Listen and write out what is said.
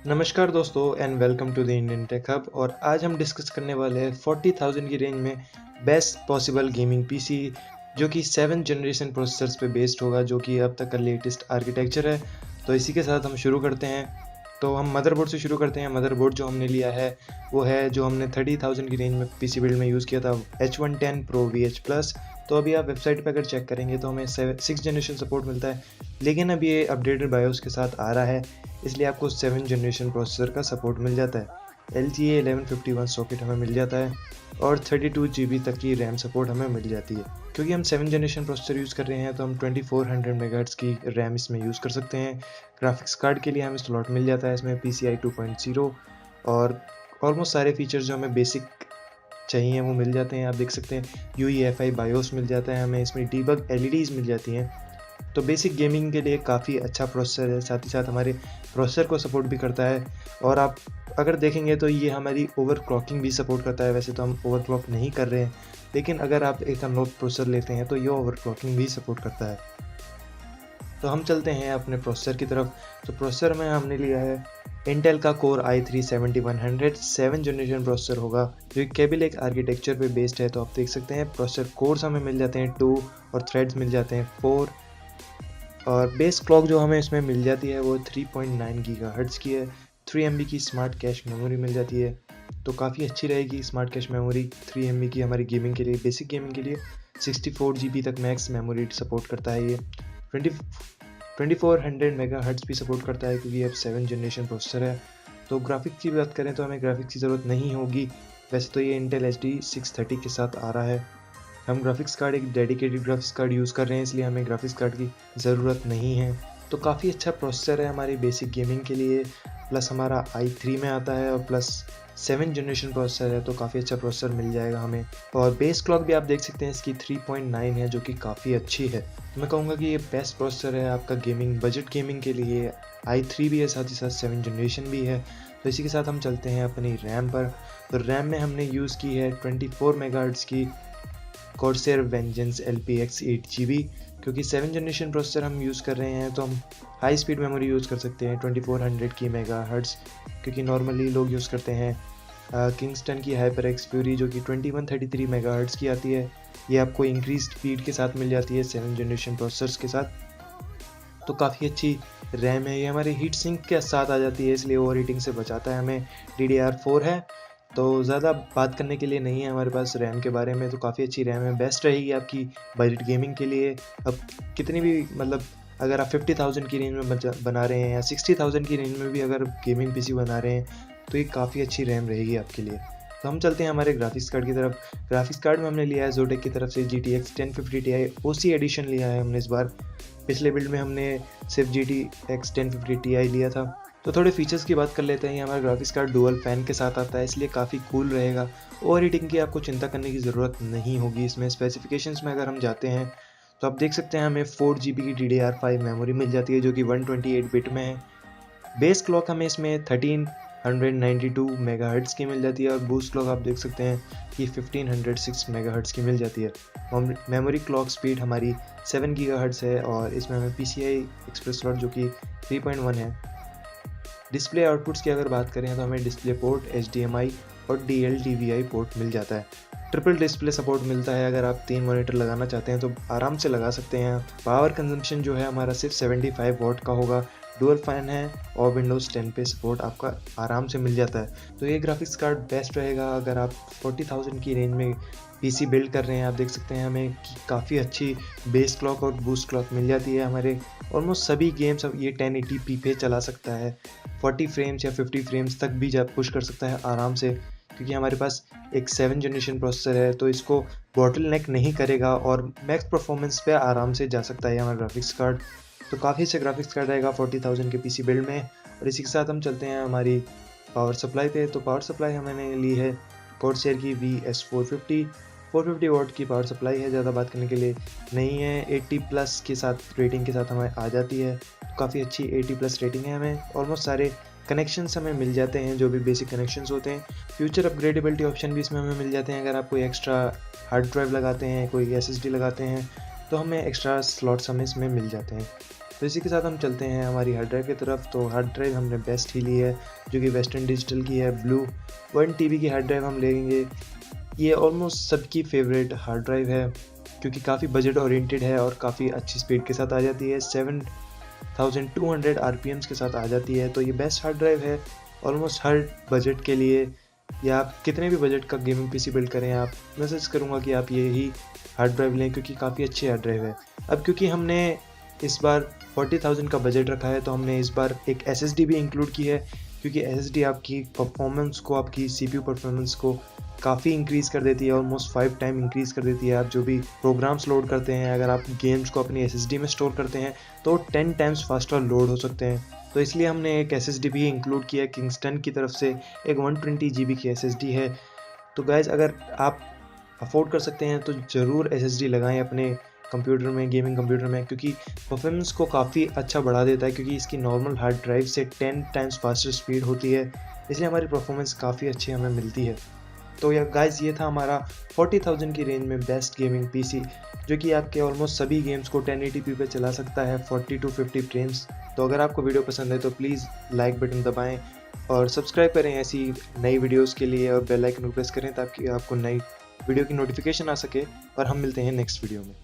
नमस्कार दोस्तों and welcome to the Indian tech hub. और आज हम डिस्कस करने वाले हैं 40,000 की रेंज में बेस्ट पॉसिबल गेमिंग पीसी जो कि 7th जनरेशन प्रोसेसर्स पे बेस्ड होगा, जो कि अब तक का लेटेस्ट आर्किटेक्चर है। तो इसी के साथ हम शुरू करते हैं। तो हम मदरबोर्ड से शुरू करते हैं। मदरबोर्ड जो हमने लिया है वो है जो हमने 30,000 की रेंज में पीसी बिल्ड में यूज़ किया था, H110 Pro VH Plus। तो अभी आप वेबसाइट पर अगर चेक करेंगे तो हमें 6 जनरेशन सपोर्ट मिलता है, लेकिन अब ये अपडेटेड बायोस के साथ आ रहा है, इसलिए आपको 7 जनरेशन प्रोसेसर का सपोर्ट मिल जाता है। LGA 1151 सॉकेट हमें मिल जाता है और 32 GB तक की रैम सपोर्ट हमें मिल जाती है। क्योंकि हम 7 जनरेशन प्रोसेसर यूज़ कर रहे हैं तो हम 2400 मेगाहर्ट्ज़ की रैम इसमें यूज़ कर सकते हैं। ग्राफिक्स कार्ड के लिए हमें स्लॉट मिल जाता है इसमें PCI 2.0 और ऑलमोस्ट सारे फीचर्स जो हमें बेसिक चाहिए वो मिल जाते हैं। आप देख सकते हैं UEFI बायोस मिल जाता है हमें, इसमें डीबग LEDs मिल जाती हैं। तो बेसिक गेमिंग के लिए काफ़ी अच्छा प्रोसेसर है, साथ ही साथ हमारे प्रोसेसर को सपोर्ट भी करता है। और आप अगर देखेंगे तो ये हमारी ओवरक्लॉकिंग भी सपोर्ट करता है। वैसे तो हम ओवरक्लॉक नहीं कर रहे हैं, लेकिन अगर आप एक अनलॉक प्रोसेसर लेते हैं तो ये ओवरक्लॉकिंग भी सपोर्ट करता है। तो हम चलते हैं अपने प्रोसेसर की तरफ। तो प्रोसेसर में हमने लिया है इंटेल का कोर i3 7100 7 जनरेशन प्रोसेसर होगा, जो केबल एक आर्किटेक्चर पे बेस्ड है। तो आप देख सकते हैं प्रोसेसर कोर्स हमें मिल जाते हैं 2 और थ्रेड्स मिल जाते हैं 4। और बेस क्लॉक जो हमें इसमें मिल जाती है वो 3.9 गीगाहर्ट्ज़ की है। 3 MB की स्मार्ट कैश मेमोरी मिल जाती है, तो काफ़ी अच्छी रहेगी स्मार्ट कैश मेमोरी 3 MB की हमारी गेमिंग के लिए, बेसिक गेमिंग के लिए। 64 GB तक मैक्स मेमोरी सपोर्ट करता है ये। 2400 मेगाहर्ट्ज़ भी सपोर्ट करता है, क्योंकि अब 7 जनरेशन प्रोसेसर है। तो ग्राफिक्स की बात करें तो हमें ग्राफिक्स की ज़रूरत नहीं होगी। वैसे तो ये इंटेल HD 630 के साथ आ रहा है। हम ग्राफिक्स कार्ड एक डेडिकेटेड ग्राफिक्स कार्ड यूज़ कर रहे हैं, इसलिए हमें ग्राफिक्स कार्ड की ज़रूरत नहीं है। तो काफ़ी अच्छा प्रोसेसर है हमारी बेसिक गेमिंग के लिए। प्लस हमारा i3 में आता है और प्लस 7 जनरेशन प्रोसेसर है, तो काफ़ी अच्छा प्रोसेसर मिल जाएगा हमें। और बेस क्लॉक भी आप देख सकते हैं इसकी 3.9 है, जो कि काफ़ी अच्छी है। तो मैं कहूँगा कि ये बेस्ट प्रोसेसर है आपका गेमिंग बजट गेमिंग के लिए। i3 भी है, साथ ही साथ 7 जनरेशन भी है। तो इसी के साथ हम चलते हैं अपनी रैम पर। तो रैम में हमने यूज़ की है 24 मेगाहर्ट्ज़ की Corsair Vengeance LPX 8GB। क्योंकि 7 जनरेशन प्रोसेसर हम यूज़ कर रहे हैं तो हम हाई स्पीड मेमोरी यूज़ कर सकते हैं 2400 की मेगाहर्ट्ज़, क्योंकि नॉर्मली लोग यूज़ करते हैं किंगस्टन की HyperX Fury जो कि 2133 मेगाहर्ट्ज़ की आती है। ये आपको इंक्रीज स्पीड के साथ मिल जाती है 7 जनरेशन प्रोसेसर्स के साथ। तो काफ़ी अच्छी रैम है ये, हमारे हीट सिंक के साथ आ जाती है, इसलिए ओवर हीटिंग से बचाता है हमें। DDR4 है, तो ज़्यादा बात करने के लिए नहीं है हमारे पास रैम के बारे में। तो काफ़ी अच्छी रैम है, बेस्ट रहेगी आपकी बजट गेमिंग के लिए। अब कितनी भी मतलब अगर आप 50,000 की रेंज में बना रहे हैं या 60,000 की रेंज में भी अगर गेमिंग पीसी बना रहे हैं तो ये काफ़ी अच्छी रैम रहेगी आपके लिए। तो हम चलते हैं हमारे ग्राफिक्स कार्ड की तरफ। ग्राफिक्स कार्ड में हमने लिया है जोटेक की तरफ से GTX 1050 Ti OC एडिशन लिया है हमने इस बार। पिछले बिल्ड में हमने सिर्फ GTX 1050 Ti लिया था। तो थोड़े फीचर्स की बात कर लेते हैं। ये हमारा ग्राफिक्स कार्ड डुअल फैन के साथ आता है, इसलिए काफ़ी कूल रहेगा। ओवर हीटिंग की आपको चिंता करने की ज़रूरत नहीं होगी इसमें। स्पेसिफिकेशंस में अगर हम जाते हैं तो आप देख सकते हैं हमें 4 GB की DDR5 मेमोरी मिल जाती है, जो कि 128 बिट में है। बेस क्लॉक हमें इसमें 1392 मेगाहर्ट्ज़ की मिल जाती है और बूस्ट क्लॉक आप देख सकते हैं कि 1506 मेगाहर्ट्ज़ की मिल जाती है। मेमोरी क्लॉक स्पीड हमारी 7 गीगाहर्ट्ज़ है और इसमें हमें PCI एक्सप्रेस स्लॉट जो कि 3.1 है। डिस्प्ले आउटपुट्स की अगर बात करें तो हमें डिस्प्ले पोर्ट HDMI और DLDVI पोर्ट मिल जाता है। ट्रिपल डिस्प्ले सपोर्ट मिलता है, अगर आप 3 मॉनिटर लगाना चाहते हैं तो आराम से लगा सकते हैं। पावर कंजम्पशन जो है हमारा सिर्फ 75 वॉट का होगा। डुअल फैन है और Windows 10 पे सपोर्ट आपका आराम से मिल जाता है। तो ये ग्राफिक्स कार्ड बेस्ट रहेगा अगर आप 40,000 की रेंज में PC बिल्ड कर रहे हैं। आप देख सकते हैं हमें कि काफ़ी अच्छी बेस क्लॉक और बूस्ट क्लॉक मिल जाती है। हमारे ऑलमोस्ट सभी गेम्स अब ये 1080p पे चला सकता है। 40 फ्रेम्स या 50 फ्रेम्स तक भी जा पुश कर सकता है आराम से, क्योंकि हमारे पास एक 7 जनरेशन प्रोसेसर है, तो इसको बॉटल नेक नहीं करेगा और मैक्स परफॉर्मेंस पे आराम से जा सकता है हमारा ग्राफिक्स कार्ड। तो काफ़ी अच्छा ग्राफिक्स कार्ड रहेगा 40,000 के PC बिल्ड में। और इसी के साथ हम चलते हैं हमारी पावर सप्लाई पे। तो पावर सप्लाई हमने ली है Corsair की VS450 450 वॉट की पावर सप्लाई है, ज़्यादा बात करने के लिए नहीं है। 80+ के साथ रेटिंग के साथ हमें आ जाती है, तो काफ़ी अच्छी 80+ रेटिंग है। हमें ऑलमोस्ट सारे कनेक्शंस हमें मिल जाते हैं, जो भी बेसिक कनेक्शंस होते हैं। फ्यूचर अपग्रेडेबिलिटी ऑप्शन भी इसमें हमें मिल जाते हैं। अगर आप कोई एक्स्ट्रा हार्ड ड्राइव लगाते हैं, कोई SSD लगाते हैं, तो हमें एक्स्ट्रा स्लॉट्स हमें इसमें मिल जाते हैं। तो तो इसी के साथ हम चलते हैं हमारी हार्ड ड्राइव की तरफ। तो हार्ड ड्राइव हमने बेस्ट ही ली है, जो कि वेस्टर्न डिजिटल की है। ब्लू 1 TB की हार्ड ड्राइव हम लेंगे। ये ऑलमोस्ट सबकी फेवरेट हार्ड ड्राइव है, क्योंकि काफ़ी बजट ओरिएंटेड है और काफ़ी अच्छी स्पीड के साथ आ जाती है। 7200 RPMs के साथ आ जाती है। तो ये बेस्ट हार्ड ड्राइव है ऑलमोस्ट हर बजट के लिए, या आप कितने भी बजट का गेमिंग PC बिल्ड करें, आप मैं सजेस्ट करूँगा कि आप ये ही हार्ड ड्राइव लें, क्योंकि काफ़ी अच्छी हार्ड ड्राइव है। अब क्योंकि हमने इस बार 40,000 का बजट रखा है, तो हमने इस बार एक SSD भी इंक्लूड की है, क्योंकि SSD आपकी परफॉर्मेंस को, आपकी CPU परफॉर्मेंस को काफ़ी इंक्रीज़ कर देती है, ऑलमोस्ट 5 टाइम इंक्रीज़ कर देती है। आप जो भी प्रोग्राम्स लोड करते हैं, अगर आप गेम्स को अपनी SSD में स्टोर करते हैं तो 10 टाइम्स फास्टर लोड हो सकते हैं। तो इसलिए हमने एक SSD भी इंक्लूड किया है, किंगस्टन की तरफ से एक 120 GB की SSD है। तो गाइज़, अगर आप अफोर्ड कर सकते हैं तो ज़रूर SSD लगाएं अपने कंप्यूटर में, गेमिंग कंप्यूटर में, क्योंकि परफॉर्मेंस को काफ़ी अच्छा बढ़ा देता है, क्योंकि इसकी नॉर्मल हार्ड ड्राइव से 10 टाइम्स फास्टर स्पीड होती है, इसलिए हमारी परफॉर्मेंस काफ़ी अच्छी हमें मिलती है। तो यार गाइज़, ये था हमारा 40,000 की रेंज में बेस्ट गेमिंग PC, जो कि आपके ऑलमोस्ट सभी गेम्स को 1080p पे चला सकता है 40 to 50 फ्रेम्स। तो अगर आपको वीडियो पसंद है तो प्लीज़ लाइक बटन दबाएं और सब्सक्राइब करें ऐसी नई वीडियोस के लिए, और बेल आइकन को प्रेस करें ताकि आपको नई वीडियो की नोटिफिकेशन आ सके। और हम मिलते हैं नेक्स्ट वीडियो में।